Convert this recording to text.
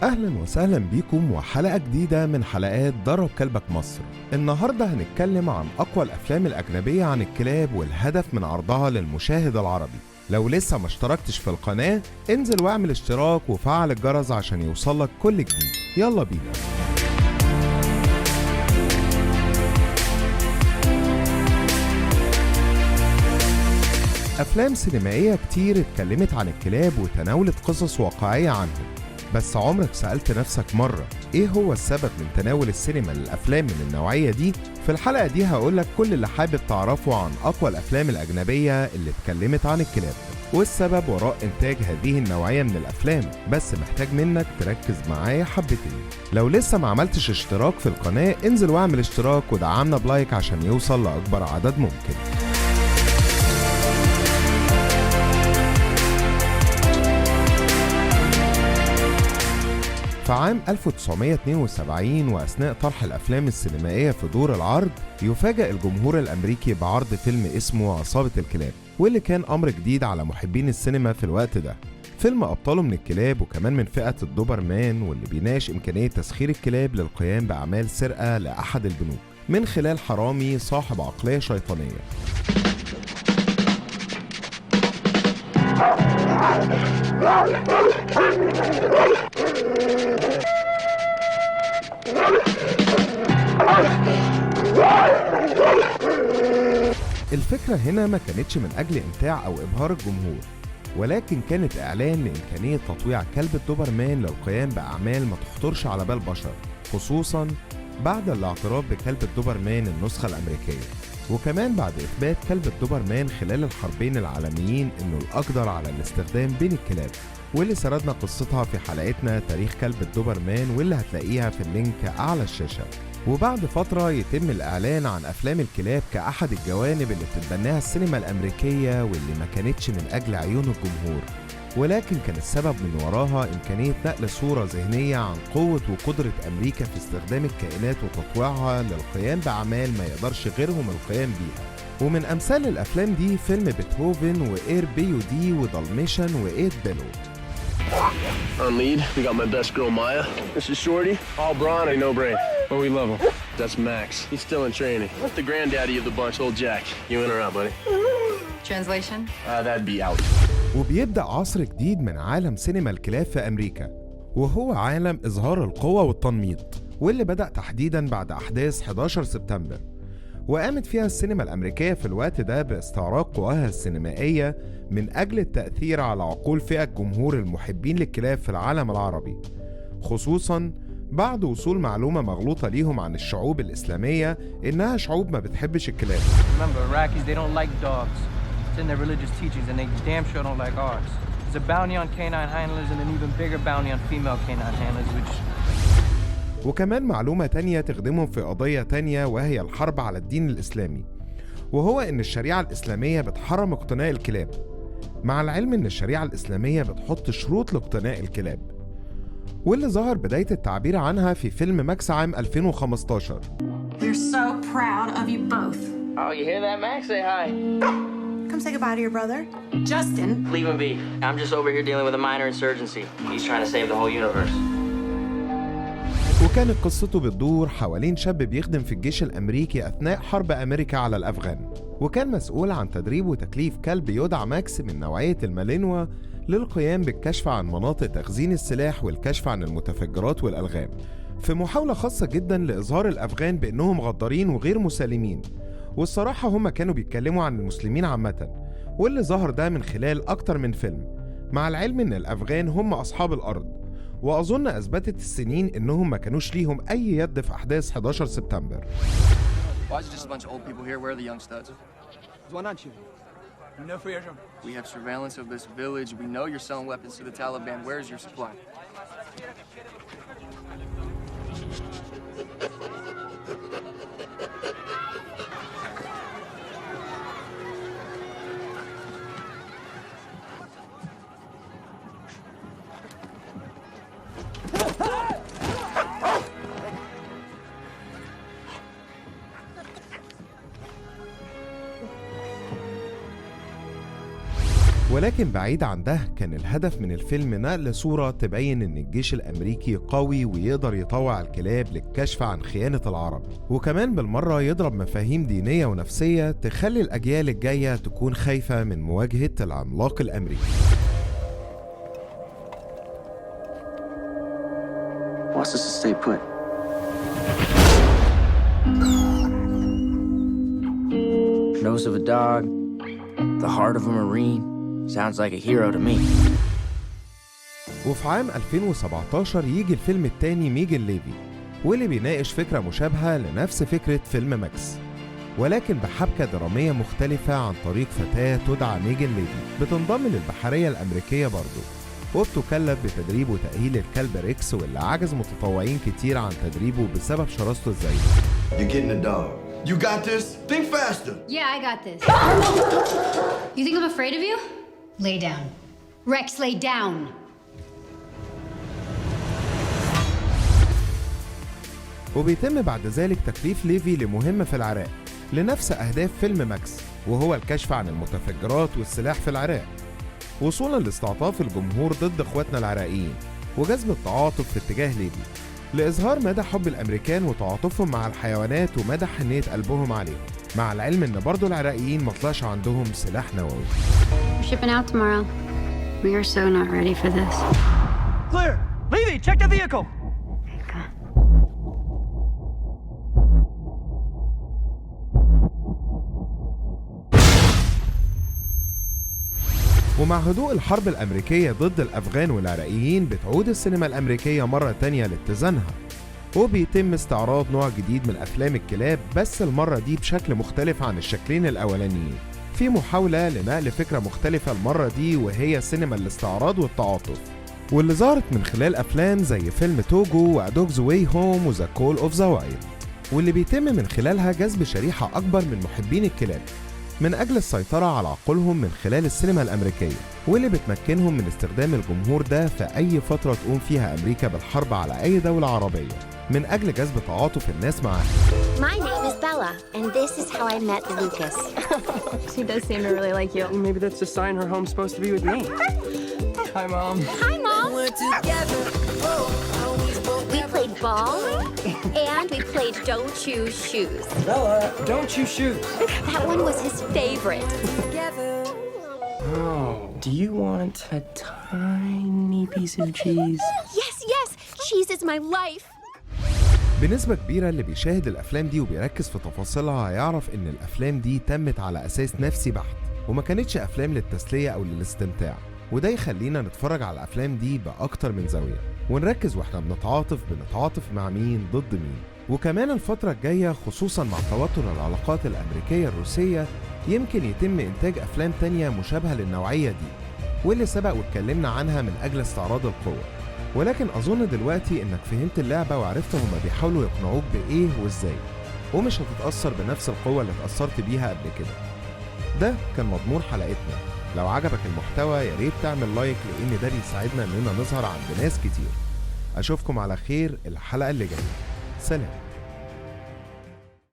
أهلا وسهلا بيكم وحلقة جديدة من حلقات درب كلبك مصر. النهاردة هنتكلم عن أقوى الأفلام الأجنبية عن الكلاب والهدف من عرضها للمشاهد العربي. لو لسه ما اشتركتش في القناة انزل واعمل اشتراك وفعل الجرس عشان يوصلك كل جديد. يلا بينا. أفلام سينمائية كتير اتكلمت عن الكلاب وتناولت قصص واقعية عنهم، بس عمرك سألت نفسك مرة ايه هو السبب من تناول السينما للأفلام من النوعية دي؟ في الحلقة دي هقولك كل اللي حابب تعرفه عن أقوى الأفلام الأجنبية اللي اتكلمت عن الكلاب والسبب وراء إنتاج هذه النوعية من الأفلام، بس محتاج منك تركز معايا حبتين. لو لسه ما عملتش اشتراك في القناة انزل واعمل اشتراك ودعمنا بلايك عشان يوصل لأكبر عدد ممكن. في عام 1972 وأثناء طرح الأفلام السينمائية في دور العرض يفاجأ الجمهور الأمريكي بعرض فيلم اسمه عصابة الكلاب، واللي كان أمر جديد على محبين السينما في الوقت ده. فيلم أبطاله من الكلاب وكمان من فئة الدوبرمان، واللي بيناقش إمكانية تسخير الكلاب للقيام بأعمال سرقة لأحد البنوك من خلال حرامي صاحب عقلية شيطانية. الفكرة هنا ما كانتش من أجل إمتاع أو إبهار الجمهور، ولكن كانت إعلان لإمكانية تطويع كلب الدوبرمان للقيام بأعمال ما تخطرش على بال بشر، خصوصاً بعد الاعتراف بكلب الدوبرمان النسخة الأمريكية، وكمان بعد إثبات كلب الدوبرمان خلال الحربين العالميين إنه الأقدر على الاستخدام بين الكلاب، واللي سردنا قصتها في حلقتنا تاريخ كلب الدوبرمان واللي هتلاقيها في اللينك أعلى الشاشة. وبعد فترة يتم الإعلان عن أفلام الكلاب كأحد الجوانب اللي بتتبناها السينما الأمريكية واللي ما كانتش من أجل عيون الجمهور، ولكن كان السبب من وراها إمكانية نقل صورة ذهنية عن قوة وقدرة أمريكا في استخدام الكائنات وتطويعها للقيام بأعمال ما يقدرش غيرهم القيام بيها. ومن أمثال الأفلام دي فيلم بيتهوفن وإير بي ودي ودالميشن وإيد بيلو. On lead, we got my best girl Maya. This is Shorty, all brawn and no brain. But we love him. That's Max. He's still in training. The granddaddy of the bunch, old Jack. You in or out, buddy? Translation? That'd be out. وبيبدأ عصر جديد من عالم سينما الكلاب في أمريكا، وهو عالم إظهار القوة والتنميط، واللي بدأ تحديداً بعد أحداث 11 سبتمبر. وقامت فيها السينما الأمريكية في الوقت ده باستعراض قواها السينمائية من أجل التأثير على عقول فئة جمهور المحبين للكلاب في العالم العربي، خصوصاً بعد وصول معلومة مغلوطة ليهم عن الشعوب الإسلامية إنها شعوب ما بتحبش الكلاب. Remember, Iraqis, they don't like dogs. It's in their religious teachings and they damn sure don't like ours. There's a bounty on canine handlers and an even bigger bounty on female canine handlers, which... وكمان معلومة تانية تخدمهم في قضية تانية وهي الحرب على الدين الإسلامي، وهو إن الشريعة الإسلامية بتحرم اقتناء الكلاب، مع العلم إن الشريعة الإسلامية بتحط شروط لاقتناء الكلاب، واللي ظهر بداية التعبير عنها في فيلم ماكس عام 2015. We're so proud of you both. Oh, you hear that, Max? Say hi. Come say goodbye to your brother. Justin. Leave him be. I'm just over here dealing with a minor insurgency. He's trying to save the whole universe. وكانت قصته بتدور حوالين شاب بيخدم في الجيش الأمريكي أثناء حرب أمريكا على الأفغان، وكان مسؤول عن تدريب وتكليف كلب يدعى ماكس من نوعية المالينوا للقيام بالكشف عن مناطق تخزين السلاح والكشف عن المتفجرات والألغام، في محاولة خاصة جدا لإظهار الأفغان بأنهم غدارين وغير مسالمين. والصراحة هم كانوا بيتكلموا عن المسلمين عامة، واللي ظهر ده من خلال أكتر من فيلم، مع العلم إن الأفغان هم أصحاب الأرض، وأظن أثبتت السنين إنهم ما كانوش ليهم أي يد في أحداث 11 سبتمبر. Why is it just a bunch of old people here? Where are the young studs? Why not you? No fear. We have surveillance of this village. We know you're selling weapons to the Taliban. Where's your supply? ولكن بعيد عن ده، كان الهدف من الفيلم نقل صورة تبين إن الجيش الأمريكي قوي ويقدر يطوع الكلاب للكشف عن خيانة العرب، وكمان بالمرة يضرب مفاهيم دينية ونفسية تخلي الأجيال الجاية تكون خايفة من مواجهة العملاق الأمريكي. Wants us to stay put. Nose of a dog, the heart of a Marine. Sounds like a hero to me. وفي عام 2017 يجي الفيلم التاني ميجن ليفي، واللي بيناقش فكرة مشابهة لنفس فكرة فيلم ماكس، ولكن بحبكة درامية مختلفة عن طريق فتاة تدعى ميجن ليفي بتنضم للبحرية الأمريكية برضه، وبتكلف بتدريب وتأهيل الكلب ريكس، واللي عجز متطوعين كتير عن تدريبه بسبب شراسته الزايدة. You're getting a dog. You got this? Think faster. Yeah, I got this. You think I'm afraid of you? Lay down. Rex, lay down. وبيتم بعد ذلك تكليف ليفي لمهمة في العراق لنفس أهداف فيلم ماكس، وهو الكشف عن المتفجرات والسلاح في العراق، وصولا لاستعطاف الجمهور ضد اخواتنا العراقيين وجذب التعاطف في اتجاه ليبي، لإظهار مدى حب الأمريكان وتعاطفهم مع الحيوانات ومدى حنية قلبهم عليهم، مع العلم إن برضو العراقيين مطلعش عندهم سلاح نووي. We're shipping out tomorrow. We are so not ready for this. Clear! Levy, check the vehicle! ومع هدوء الحرب الأمريكية ضد الأفغان والعراقيين بتعود السينما الأمريكية مرة تانية لاتزانها، وبيتم استعراض نوع جديد من أفلام الكلاب، بس المرة دي بشكل مختلف عن الشكلين الأولانيين، في محاولة لنقل فكرة مختلفة المرة دي، وهي سينما الاستعراض والتعاطف، واللي ظهرت من خلال أفلام زي فيلم توجو وأدوجز واي هوم وذا كول أوف ذا وايلد، واللي بيتم من خلالها جذب شريحة أكبر من محبين الكلاب من أجل السيطرة على عقولهم من خلال السينما الأمريكية، واللي بتمكنهم من استخدام الجمهور ده في أي فترة تقوم فيها أمريكا بالحرب على أي دولة عربية من أجل جذب تعاطف الناس معاها. My name is Bella, and this is how I met Lucas. She does seem to really like you. Maybe that's a sign her home's supposed to be with me. Hi, Mom. Hi, Mom. We played ball, and we played Don't Choose Shoes. Bella, don't choose shoes. That one was his favorite. Oh, do you want a tiny piece of cheese? Yes, yes, cheese is my life. بنسبة كبيرة اللي بيشاهد الأفلام دي وبيركز في تفاصيلها هيعرف إن الأفلام دي تمت على أساس نفسي بحت، وما كانتش أفلام للتسلية أو للاستمتاع، وده يخلينا نتفرج على الأفلام دي بأكتر من زاوية، ونركز وإحنا بنتعاطف مع مين ضد مين. وكمان الفترة الجاية خصوصا مع توتر العلاقات الأمريكية الروسية يمكن يتم إنتاج أفلام تانية مشابهة للنوعية دي، واللي سبق واتكلمنا عنها من أجل استعراض القوة. ولكن أظن دلوقتي إنك فهمت اللعبة وعرفت هما بيحاولوا يقنعوك بإيه وإزاي، ومش هتتأثر بنفس القوة اللي اتأثرت بيها قبل كده. ده كان مضمون حلقتنا. لو عجبك المحتوى يا ريت تعمل لايك، لأن ده بيساعدنا إننا نظهر عند ناس كتير. أشوفكم على خير الحلقة اللي جاية. سلام.